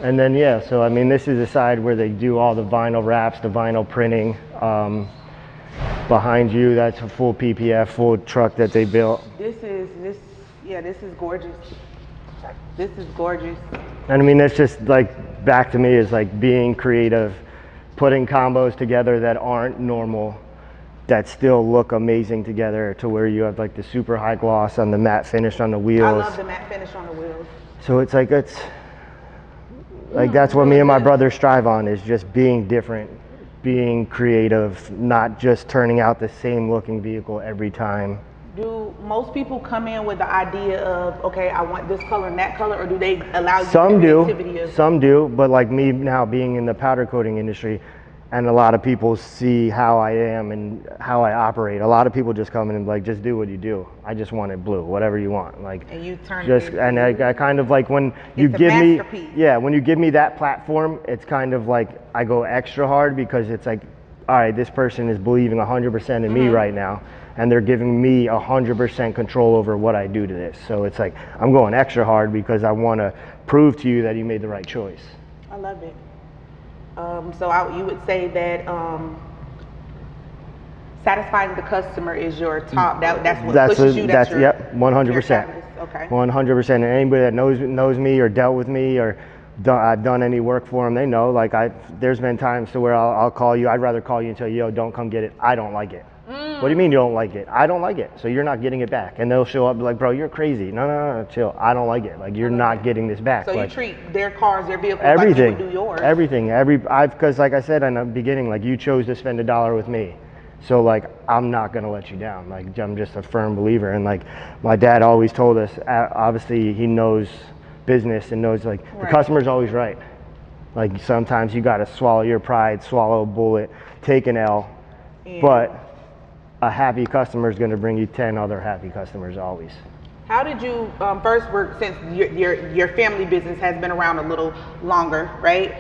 And then, yeah, so I mean, this is the side where they do all the vinyl wraps, the vinyl printing. Behind you, that's a full PPF, full truck that they built. This is gorgeous. This is gorgeous. And I mean, it's just like, back to me, is like being creative, putting combos together that aren't normal, that still look amazing together, to where you have like the super high gloss on the matte finish on the wheels. I love the matte finish on the wheels. So it's like, that's what me and my brother strive on, is just being different, being creative, not just turning out the same looking vehicle every time. Do most people come in with the idea of, okay, I want this color and that color, or do they allow you Some the do, creativity of... some do, but like me now being in the powder coating industry, and a lot of people see how I am and how I operate. A lot of people just come in and like, just do what you do. I just want it blue, whatever you want. Like, and you turn just, and I kind of like, when you give me, when you give me that platform, it's kind of like I go extra hard, because it's like, all right, this person is believing 100% in me right now, and they're giving me 100% control over what I do to this. So it's like, I'm going extra hard because I want to prove to you that you made the right choice. I love it. You would say that satisfying the customer is your top. That's what pushes you. Yep, 100%. Okay. 100%. And anybody that knows me or dealt with me, or I've done any work for them, they know. Like, there's been times to where I'll call you. I'd rather call you and tell you, yo, don't come get it. I don't like it. What do you mean you don't like it? I don't like it. So you're not getting it back. And they'll show up like, bro, you're crazy. No, chill. I don't like it. Like, you're not getting this back. So like, you treat their cars, their vehicles, everything, like you would do yours. Everything. Because like I said in the beginning, like, you chose to spend $1 with me. So like, I'm not gonna let you down. Like, I'm just a firm believer. And like, my dad always told us, obviously he knows business and knows like the customer's always right. Like, sometimes you gotta swallow your pride, swallow a bullet, take an L, but a happy customer is going to bring you 10 other happy customers always. How did you first work, since your family business has been around a little longer, right?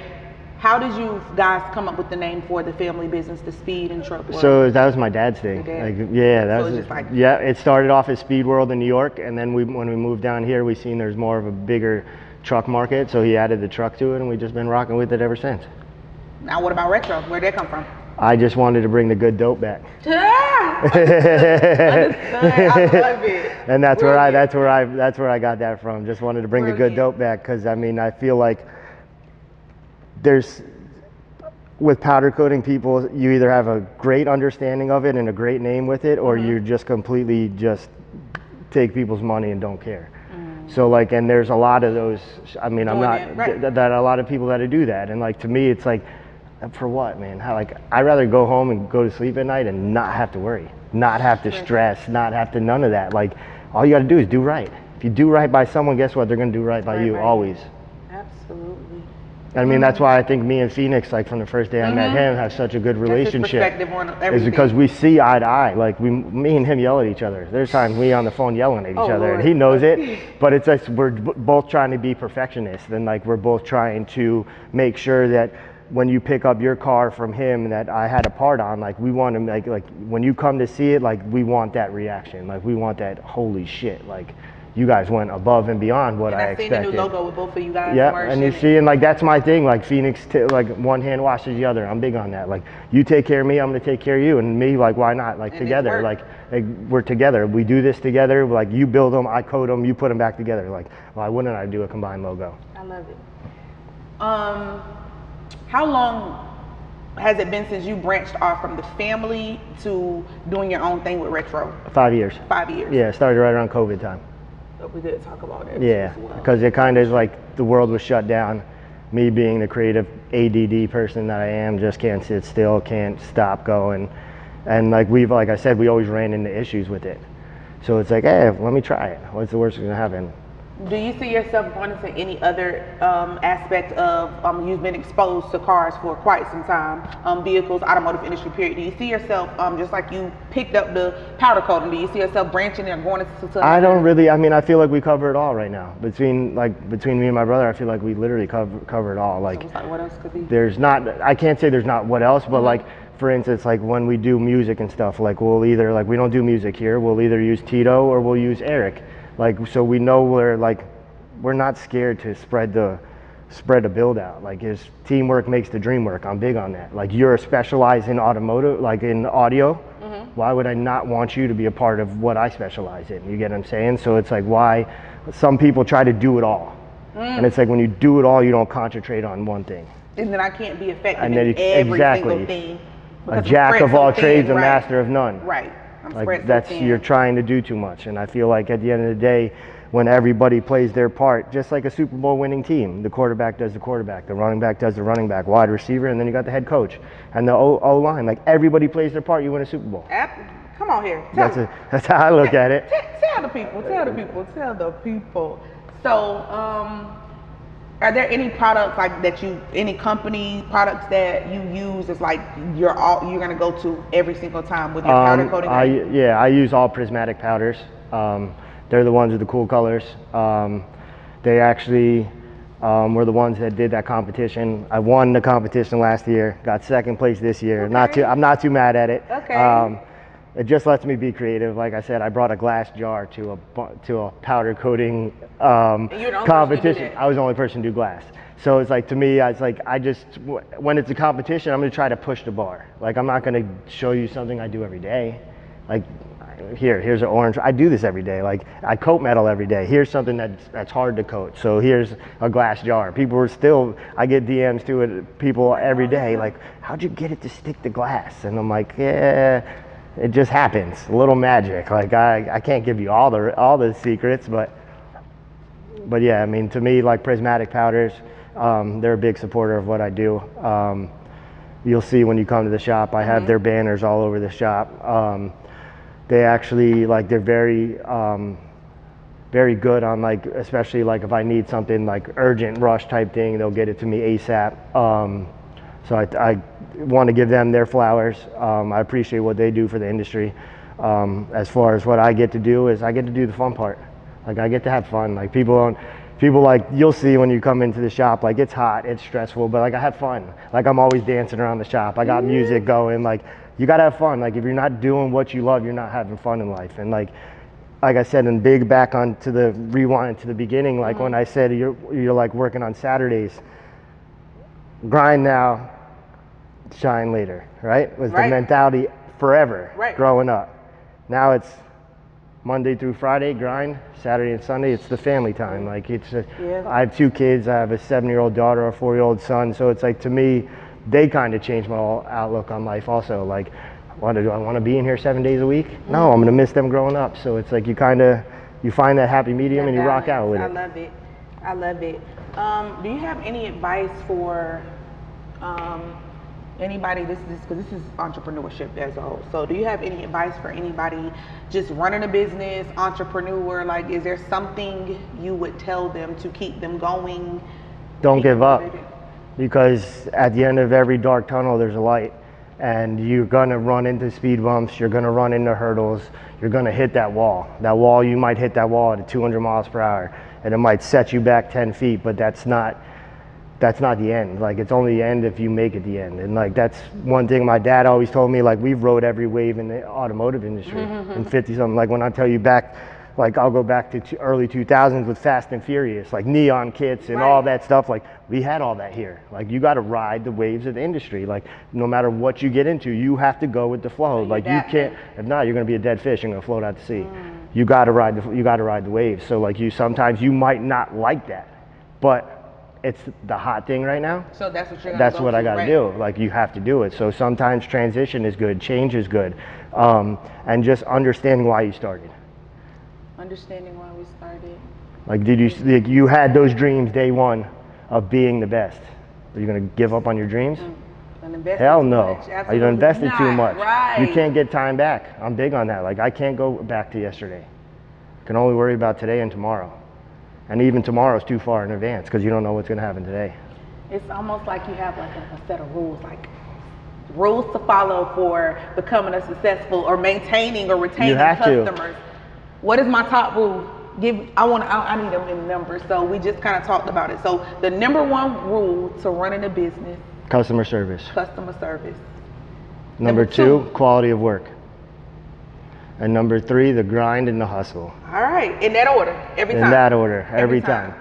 How did you guys come up with the name for the family business, the Speed and Truck World? So that was my dad's thing. Like, yeah, that was just like, yeah. It started off as Speed World in New York, and then when we moved down here, we seen there's more of a bigger truck market, so he added the truck to it, and we've just been rocking with it ever since. Now, what about retro? Where'd that come from? I just wanted to bring the good dope back. Understood. I love it. And that's where I got that from. Just wanted to bring the good dope back, because I mean, I feel like with powder coating people, you either have a great understanding of it and a great name with it, or you just completely just take people's money and don't care. So like, and there's a lot of those. I mean, I'm not that a lot of people that do that, and like, to me, it's like, for what, man? I'd rather go home and go to sleep at night and not have to worry, not have to stress, not have to, none of that. Like, all you got to do is do right. If you do right by someone, guess what? They're going to do right by you always. Absolutely. I mean, that's why I think me and Phoenix, like, from the first day I met him, have such a good relationship. That's his perspective on everything. Is because we see eye to eye. Like, me and him yell at each other. There's times we on the phone yelling at each other, and he knows it. But it's like, we're both trying to be perfectionists, and like, we're both trying to make sure that when you pick up your car from him that I had a part on, like, we want to like when you come to see it, like, we want that reaction. Like, we want that, holy shit, like, you guys went above and beyond what I expected. I've seen the new logo with both of you guys. Yeah, and you see, and like, that's my thing. Like, Phoenix, like, one hand washes the other. I'm big on that. Like, you take care of me, I'm gonna take care of you, and me, like, why not? Like, together, like, we're together. We do this together. Like, you build them, I code them, you put them back together. Like, why wouldn't I do a combined logo? I love it. How long has it been since you branched off from the family to doing your own thing with retro? 5 years. 5 years. Yeah, started right around COVID time. We did talk about it. Yeah, because it kind of like, the world was shut down. Me being the creative ADD person that I am, just can't sit still, can't stop going. And like, like I said, we always ran into issues with it. So it's like, hey, let me try it. What's the worst that's gonna happen? Do you see yourself going into any other aspect of, you've been exposed to cars for quite some time, vehicles, automotive industry, period. Do you see yourself, just like you picked up the powder coating, do you see yourself branching and going into I don't really, I mean, I feel like we cover it all right now. Between me and my brother, I feel like we literally cover it all. Like, so what else could be? There's not, I can't say there's not what else, but like, for instance, like, when we do music and stuff, like, we'll either, like, we don't do music here, we'll either use Tito or we'll use Eric. Like, so we know we're not scared to spread the spread the build out. Like, is teamwork makes the dream work. I'm big on that. Like, you're specialized in automotive, like in audio. Why would I not want you to be a part of what I specialize in? You get what I'm saying? So it's like, why some people try to do it all. And it's like, when you do it all, you don't concentrate on one thing. And then I can't be effective And in then every exactly. single thing. A because I'm jack spread of all so trades, thin, a right. master of none. Right. I'm Like, spread so that's, thin. you're trying to do too much. And I feel like at the end of the day, when everybody plays their part, just like a Super Bowl winning team, the quarterback does the quarterback, the running back does the running back, wide receiver, and then you got the head coach and the O line. Like, everybody plays their part, you win a Super Bowl. Come on here. That's how I look at it. Tell the people. So, are there any products like that any company products that you use as like you're gonna go to every single time with your powder coating? I use all prismatic powders. They're the ones with the cool colors. They actually were the ones that did that competition. I won the competition last year, got second place this year. Okay. I'm not too mad at it. Okay. It just lets me be creative. Like I said, I brought a glass jar to a powder coating competition. I was the only person to do glass. So it's like, to me, it's like, when it's a competition, I'm gonna try to push the bar. Like, I'm not gonna show you something I do every day. Like, here's an orange. I do this every day. Like, I coat metal every day. Here's something that's hard to coat. So here's a glass jar. I get DMs to it, people every day, like, how'd you get it to stick to glass? And I'm like, yeah, it just happens. A little magic. Like, I can't give you all the secrets, but yeah, I mean, to me, like, prismatic powders, they're a big supporter of what I do. You'll see when you come to the shop, I have their banners all over the shop. They actually, like, they're very good on, like, especially like if I need something like urgent rush type thing, they'll get it to me ASAP. So I want to give them their flowers. I appreciate what they do for the industry. As far as what I get to do is I get to do the fun part. Like, I get to have fun. Like, people like, you'll see when you come into the shop, like, it's hot, it's stressful, but like, I have fun. Like, I'm always dancing around the shop. I got music going. Like, you gotta have fun. Like, if you're not doing what you love, you're not having fun in life. And like I said, and big back on to the rewind to the beginning, like when I said you're like working on Saturdays, grind now, shine later, right? Was the mentality forever growing up. Now it's Monday through Friday, grind, Saturday and Sunday, it's the family time. Like, it's I have 2 kids. I have a 7-year-old daughter, a 4-year-old son. So it's like, to me, they kind of changed my whole outlook on life also. Like, do I want to be in here 7 days a week? No, I'm going to miss them growing up. So it's like, you find that happy medium and you rock out with it. I love it. Do you have any advice for anybody, because this is entrepreneurship as a whole. So do you have any advice for anybody just running a business, entrepreneur? Like, is there something you would tell them to keep them going? Don't give up, because at the end of every dark tunnel, there's a light. And you're gonna run into speed bumps, you're gonna run into hurdles, you're gonna hit that wall. You might hit that wall at 200 miles per hour, and it might set you back 10 feet, but that's not the end. Like, it's only the end if you make it the end. And like, that's one thing my dad always told me. Like, we've rode every wave in the automotive industry in 50-something. Like, when I tell you back, like, I'll go back to early 2000s with Fast and Furious, like neon kits and all that stuff. Like, we had all that here. Like, you got to ride the waves of the industry. Like, no matter what you get into, you have to go with the flow. Like, you can't. If not, you're going to be a dead fish. You're going to float out to sea. You got to ride the waves. So like, sometimes you might not like that, but it's the hot thing right now. So that's what I got to do. Like, you have to do it. So sometimes transition is good, change is good, and just understanding why you started. Understanding why we started. Like, you had those dreams day one of being the best. Are you going to give up on your dreams? Hell no. You invested too much. You can't get time back. I'm big on that. Like, I can't go back to yesterday. I can only worry about today and tomorrow. And even tomorrow's too far in advance, because you don't know what's going to happen today. It's almost like you have like a set of rules, like rules to follow for becoming a successful or maintaining or retaining customers. What is my top rule? I need them in numbers. So we just kind of talked about it. So the number 1 rule to running a business: customer service. Number 2, quality of work. And number 3, the grind and the hustle. All right, in that order, every time. Every time.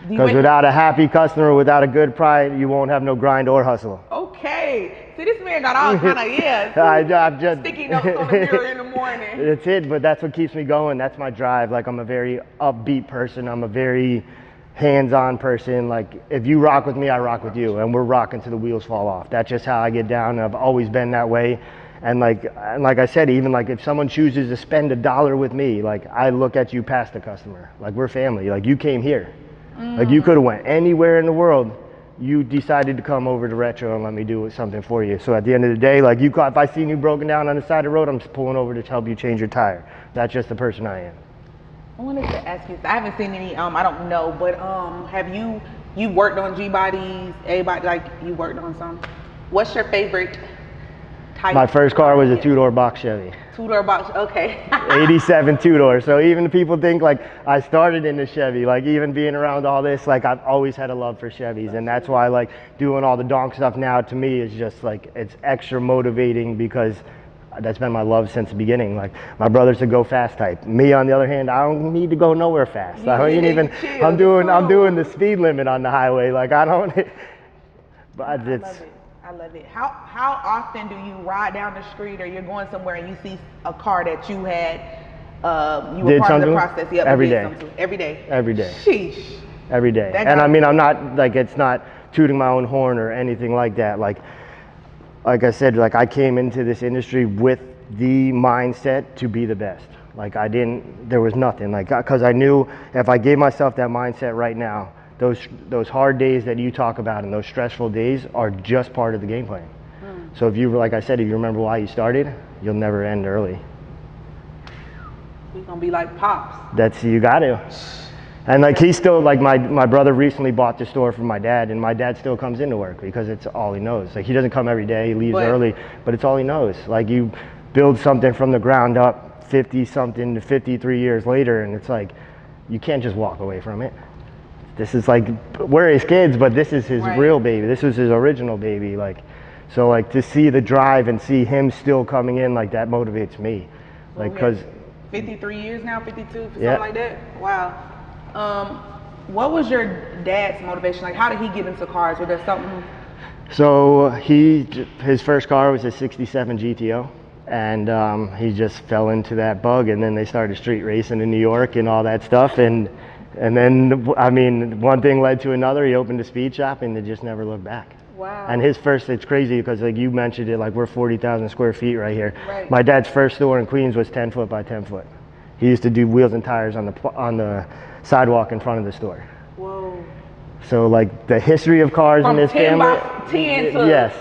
Because without a happy customer, without a good pride, you won't have no grind or hustle. Okay. See, this man got all kind of, I'm just sticky notes on the mirror in the morning. That's it, but that's what keeps me going. That's my drive. Like, I'm a very upbeat person. I'm a very hands-on person. Like, if you rock with me, I rock with you, and we're rocking till the wheels fall off. That's just how I get down. I've always been that way. And like I said, even like if someone chooses to spend $1 with me, like, I look at you past the customer. Like, we're family. Like, you came here. Like, you could have went anywhere in the world. You decided to come over to Retro and let me do something for you. So at the end of the day, like, if I seen you broken down on the side of the road, I'm just pulling over to help you change your tire. That's just the person I am. I wanted to ask you, I haven't seen any, I don't know, but have you worked on G-bodies, A-body, like, you worked on some? What's your favorite type? My first car was a two-door box Chevy. Two-door box, okay. 87 two-door. So even people think like I started in the Chevy, like even being around all this, like I've always had a love for Chevys, and that's why like doing all the donk stuff now to me is just like, it's extra motivating because that's been my love since the beginning. Like, my brother's a go fast type. Me, on the other hand, I don't need to go nowhere fast. I don't even. I'm doing the speed limit on the highway. Like, I don't. But it's. I love it. How often do you ride down the street or you're going somewhere and you see a car that you had, you were part of the process? Yep, every day. Every day. Every day. Sheesh. Every day. And I mean, I'm not like, it's not tooting my own horn or anything like that. Like I said, like, I came into this industry with the mindset to be the best. Like, there was nothing, like, because I knew if I gave myself that mindset right now, those hard days that you talk about and those stressful days are just part of the game plan. So if you, like I said, if you remember why you started, you'll never end early. We're gonna be like Pops. You got to. And like, he's still, like, my brother recently bought the store for my dad, and my dad still comes into work because it's all he knows. Like, he doesn't come every day, he leaves early, but it's all he knows. Like, you build something from the ground up 50 something to 53 years later, and it's like, you can't just walk away from it. This is like, we're his kids, but this is his real baby. This was his original baby. Like, so like, to see the drive and see him still coming in, like, that motivates me. Like, because 53 years now, 52, something like that. Wow. What was your dad's motivation? Like, how did he get into cars? Was there something? So his first car was a '67 GTO, and he just fell into that bug, and then they started street racing in New York and all that stuff, and then, I mean, one thing led to another. He opened a speed shop, and they just never looked back. Wow. And his first, it's crazy because, like, you mentioned it, like, we're 40,000 square feet right here. Right. My dad's first store in Queens was 10 foot by 10 foot. He used to do wheels and tires on the sidewalk in front of the store. Whoa. So, like, the history of cars in this family. From 10 to yes.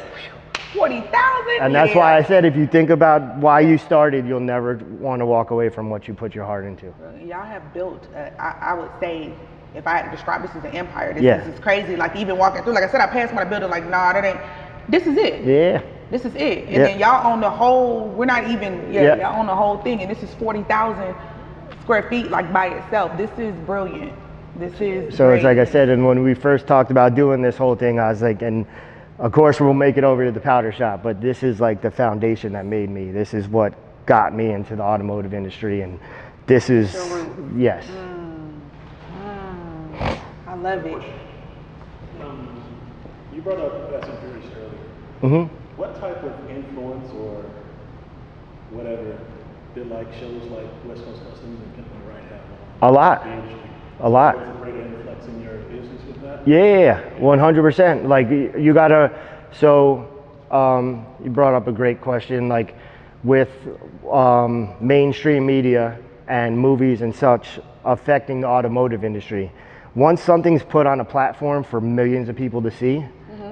40,000. And that's why I said, if you think about why you started, you'll never want to walk away from what you put your heart into. Y'all have built, I would say, if I had to describe this as an empire, this is crazy. Like, even walking through, like I said, I passed by the building, like, nah, that ain't, this is it. Yeah. This is it. And then y'all own the whole, we're not even, y'all own the whole thing. And this is 40,000 square feet, like, by itself. This is brilliant. This is So great. It's like I said, and when we first talked about doing this whole thing, I was like, and of course we'll make it over to the powder shop, but this is like the foundation that made me. This is what got me into the automotive industry, and this is, yes. I love it. You brought up Fast and Furious earlier. What type of influence or whatever did, like, shows like West Coast Customs and Pimp My Ride have on A lot. the industry? A lot. Was it great influx in your business with that? Yeah, 100%. Like, you gotta, so you brought up a great question. Like, with mainstream media and movies and such affecting the automotive industry, once something's put on a platform for millions of people to see,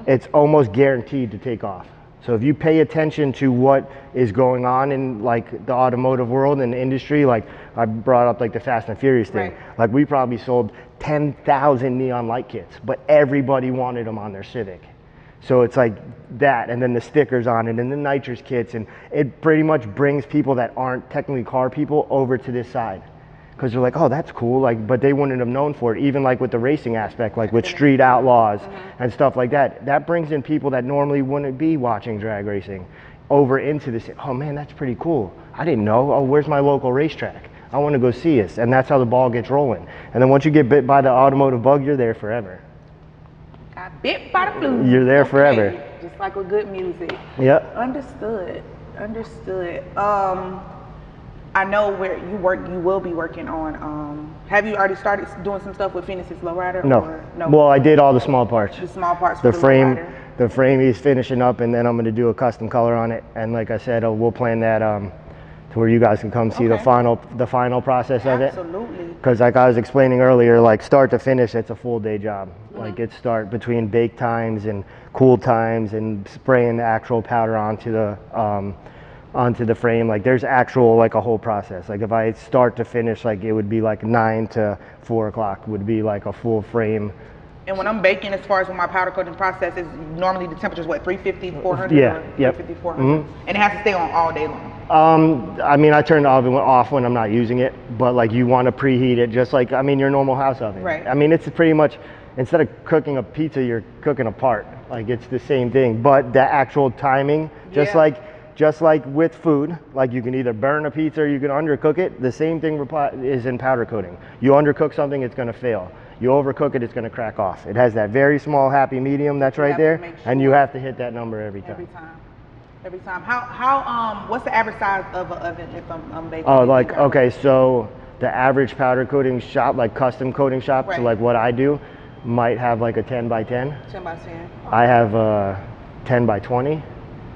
it's almost guaranteed to take off. So if you pay attention to what is going on in, like, the automotive world and the industry, like I brought up, like, the Fast and Furious thing, like, we probably sold 10,000 neon light kits, but everybody wanted them on their Civic. So it's like that, and then the stickers on it, and the nitrous kits, and it pretty much brings people that aren't technically car people over to this side. Because they're like, oh, that's cool, like, but they wouldn't have known for it. Even like with the racing aspect, like with Street Outlaws and stuff like that, that brings in people that normally wouldn't be watching drag racing over into this. Oh man, that's pretty cool. I didn't know. Oh, where's my local racetrack? I want to go see us. And that's how the ball gets rolling. And then once you get bit by the automotive bug, you're there forever. Got bit by the blues. You're there forever. Just like with good music. Yep. Understood. I know where you work. You will be working on. Have you already started doing some stuff with Phoenix's Lowrider? No. Or no. Well, I did all the small parts. The small parts. The for frame. Lowrider? The frame he's finishing up, and then I'm going to do a custom color on it. And like I said, we'll plan that to where you guys can come see the final process of it. Absolutely. Because like I was explaining earlier, like start to finish, it's a full day job. Like it's start between bake times and cool times and spraying the actual powder onto the frame. Like there's actual like a whole process. Like if I start to finish, like it would be like 9 to 4 o'clock would be like a full frame. And when I'm baking, as far as when my powder coating process is, normally the temperature is what, 350, 400? Yeah, or yep. 350, 400? And it has to stay on all day long. I mean, I turn the oven off when I'm not using it, but like you want to preheat it just like, I mean, your normal house oven. Right. I mean, it's pretty much, instead of cooking a pizza, you're cooking a part. Like it's the same thing, but the actual timing, just like with food, like you can either burn a pizza or you can undercook it. The same thing is in powder coating. You undercook something, it's going to fail. You overcook it, it's going to crack off. It has that very small happy medium that's right there, and you have to hit that number every time. Every time. How what's the average size of an oven if I'm baking? Oh, like, okay, so the average powder coating shop, like custom coating shop, so like what I do, might have like a 10 by 10. 10 by 10. I have a 10 by 20.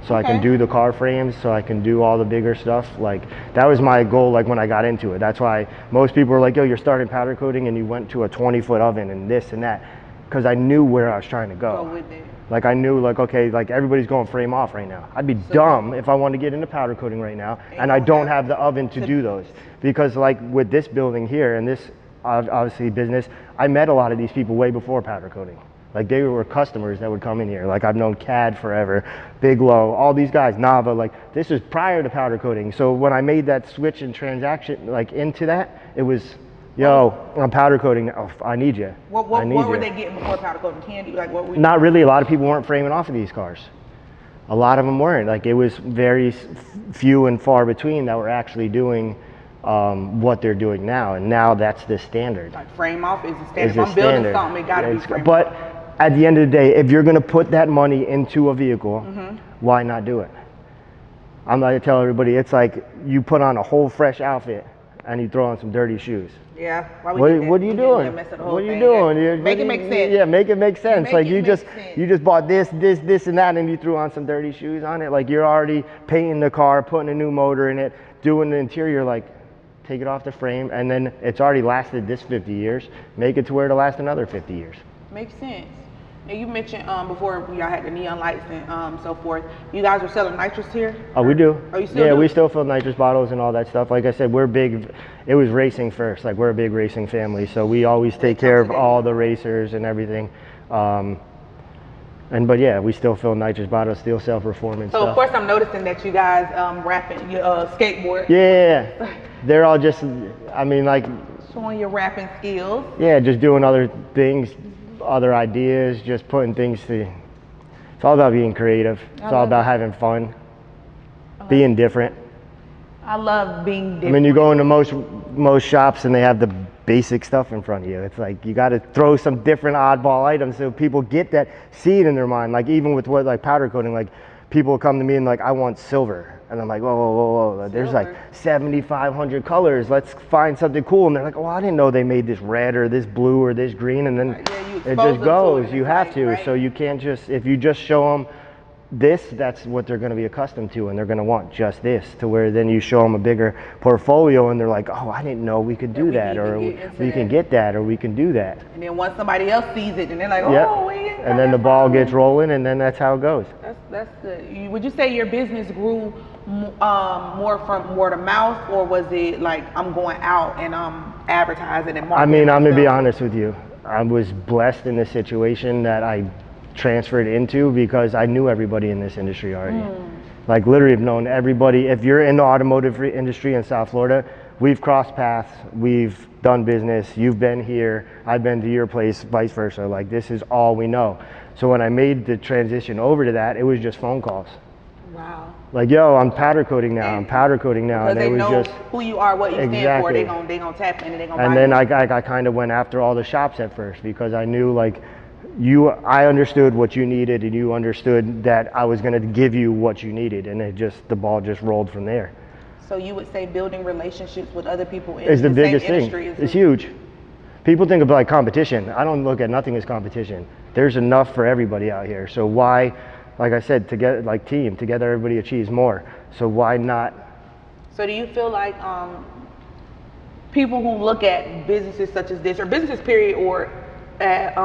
So I can do the car frames, so I can do all the bigger stuff. Like that was my goal, like when I got into it. That's why most people were like, yo, you're starting powder coating and you went to a 20-foot oven and this and that. Because I knew where I was trying to go. With it. Like I knew, like, okay, like everybody's going frame off right now. I'd be dumb if I wanted to get into powder coating right now and I don't have the oven to do those. Because like with this building here and this obviously business, I met a lot of these people way before powder coating. Like they were customers that would come in here. Like I've known CAD forever, Big Low, all these guys, Nava, like this was prior to powder coating. So when I made that switch and transaction like into that, it was, yo, I'm powder coating now. I need you. What were they getting before powder coating? Candy? Like what were Not really. A lot of people weren't framing off of these cars. A lot of them weren't. Like it was very few and far between that were actually doing what they're doing now. And now that's the standard. Like frame off is the standard. If I'm building something, it gotta be frame off. But at the end of the day, if you're going to put that money into a vehicle, why not do it? I'm going to tell everybody, it's like you put on a whole fresh outfit and you throw on some dirty shoes. Yeah. What are you doing? What are you doing? Make it make sense. Yeah, make it make sense. Like you just bought this, and that, and you threw on some dirty shoes on it. Like you're already painting the car, putting a new motor in it, doing the interior. Like take it off the frame, and then it's already lasted this 50 years. Make it to where it'll last another 50 years. Makes sense. And you mentioned before y'all had the neon lights and so forth. You guys were selling nitrous here? Oh, we do. Oh, you still do? We still fill nitrous bottles and all that stuff. Like I said, we're big. It was racing first. Like we're a big racing family, so we always take care of all the racers and everything. But yeah, we still fill nitrous bottles, still sell performance so stuff. Of course, I'm noticing that you guys rapping your skateboard. Yeah, they're all just. I mean, like showing your rapping skills. Yeah, just doing other things. Other ideas, just putting things to. It's all about being creative. It's all about having fun, being different. I love being different. I mean, you go into most shops and they have the basic stuff in front of you. It's like you got to throw some different oddball items so people get that, see it in their mind. Like even with what like powder coating, like people come to me and like, I want silver. And I'm like, whoa. There's like 7,500 colors. Let's find something cool. And they're like, oh, I didn't know they made this red or this blue or this green. And then it just goes. You have to. Right? So you can't just, if you just show them this, that's what they're going to be accustomed to. And they're going to want just this, to where then you show them a bigger portfolio and they're like, oh, I didn't know we could do that. Or we can get that, or we can do that. And then once somebody else sees it and they're like, oh, and then the ball gets rolling and then that's how it goes. That's good. Would you say your business grew more from word of mouth, or was it like I'm going out and I'm advertising and marketing? I mean, I'm gonna be honest with you. I was blessed in the situation that I transferred into because I knew everybody in this industry already. Like literally have known everybody. If you're in the automotive industry in South Florida, we've crossed paths, we've done business, you've been here, I've been to your place, vice versa. Like this is all we know. So when I made the transition over to that, it was just phone calls. Wow. Like, yo, I'm powder coating now. I'm powder coating now. Because And they it was know just who you are, what you stand for. exactly. They gonna tap in and they gonna buy And then you. I kind of went after all the shops at first because I knew like I understood what you needed and you understood that I was going to give you what you needed, and the ball just rolled from there. So you would say building relationships with other people in Is the the biggest same thing. industry is It's huge. People think of like competition. I don't look at nothing as competition. There's enough for everybody out here. So why, like I said, together, like team, together everybody achieves more. So why not? So do you feel like people who look at businesses such as this, or businesses period, or at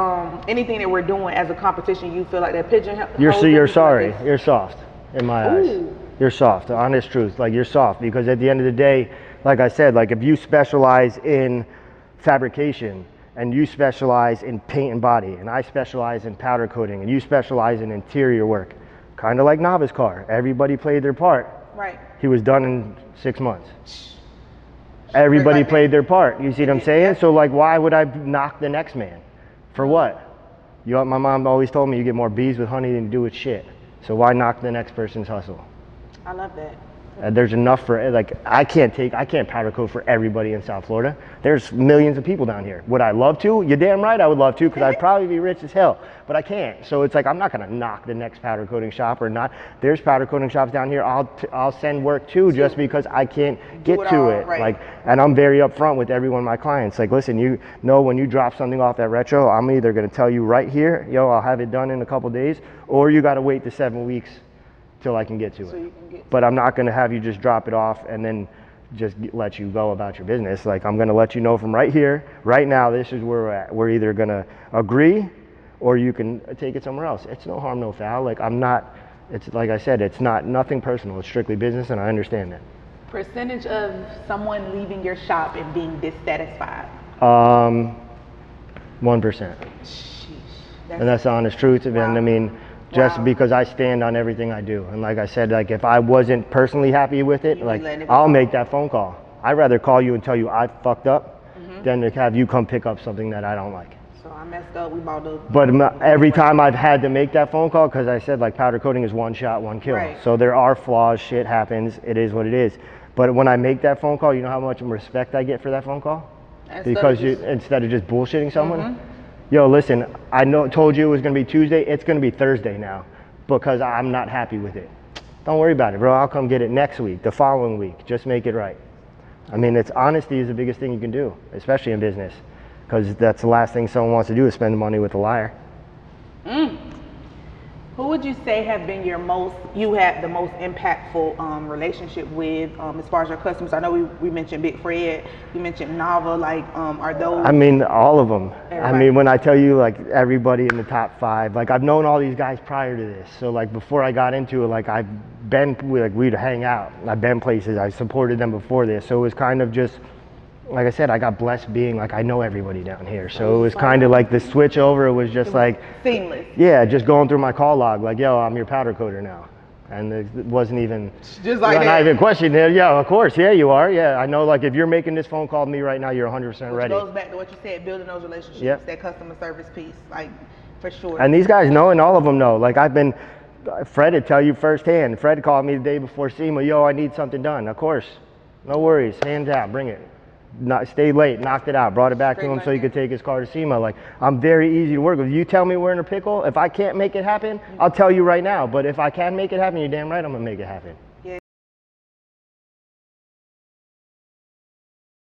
anything that we're doing as a competition, you feel like that pigeonhole? You're sorry. You're soft in my eyes. Ooh. You're soft. The honest truth. Like, you're soft because at the end of the day, like I said, like if you specialize in fabrication and you specialize in paint and body and I specialize in powder coating and you specialize in interior work, kind of like Nava's car. Everybody played their part. Right. He was done in 6 months. Everybody played their part. You see what I'm saying? So like, why would I knock the next man? For what? My mom always told me you get more bees with honey than you do with shit. So why knock the next person's hustle? I love that. There's enough for, like, I can't powder coat for everybody in South Florida. There's millions of people down here. Would I love to? You're damn right I would love to, because I'd probably be rich as hell, but I can't. So it's like, I'm not gonna knock the next powder coating shop or not. There's powder coating shops down here I'll send work to just because I can't get to it. Right. Like, and I'm very upfront with every one of my clients. Like, listen, you know, when you drop something off at Retro, I'm either gonna tell you right here, yo, I'll have it done in a couple days, or you gotta wait the 7 weeks till I can get to it. But I'm not going to have you just drop it off and then just let you go about your business. Like, I'm going to let you know from right here, right now, this is where we're at. We're either going to agree or you can take it somewhere else. It's no harm, no foul. Like, it's like I said, it's nothing personal. It's strictly business, and I understand that. Percentage of someone leaving your shop and being dissatisfied? 1%. Sheesh. And that's the honest truth. Wow. And I mean, just because I stand on everything I do. And like I said, like if I wasn't personally happy with it, like I'll make that phone call. I'd rather call you and tell you I fucked up than to have you come pick up something that I don't like. So I messed up, we bought the... But every time I've had to make that phone call, because I said like powder coating is one shot, one kill. Right. So there are flaws, shit happens, it is what it is. But when I make that phone call, you know how much respect I get for that phone call? Because instead of just bullshitting someone. Yo, listen, told you it was gonna be Tuesday, it's gonna be Thursday now because I'm not happy with it. Don't worry about it, bro. I'll come get it next week, the following week. Just make it right. I mean, honesty is the biggest thing you can do, especially in business, because that's the last thing someone wants to do is spend money with a liar. Who would you say have been you had the most impactful relationship with as far as your customers? I know we mentioned Big Fred, we mentioned Nava, like are those? I mean, all of them. Everybody. I mean, when I tell you like everybody in the top 5, like I've known all these guys prior to this. So like before I got into it, like we'd hang out. I've been places, I supported them before this. So it was kind of just, like I said, I got blessed being like, I know everybody down here. So it was kind of like the switch over, it was just like seamless. Yeah, just going through my call log, like, yo, I'm your powder coater now. And it wasn't even, just like not even questioning it. Yeah, of course, yeah, you are. Yeah, I know, like, if you're making this phone call to me right now, you're 100% ready. Which goes back to what you said, building those relationships, that customer service piece, like, for sure. And these guys know, and all of them know. Like, Fred would tell you firsthand. Fred called me the day before SEMA, yo, I need something done. Of course, no worries, hands out, bring it. Stayed late, knocked it out, brought it back to him so he could take his car to SEMA. Like, I'm very easy to work with. You tell me we're in a pickle, if I can't make it happen, I'll tell you right now. But if I can make it happen, you're damn right I'm gonna make it happen.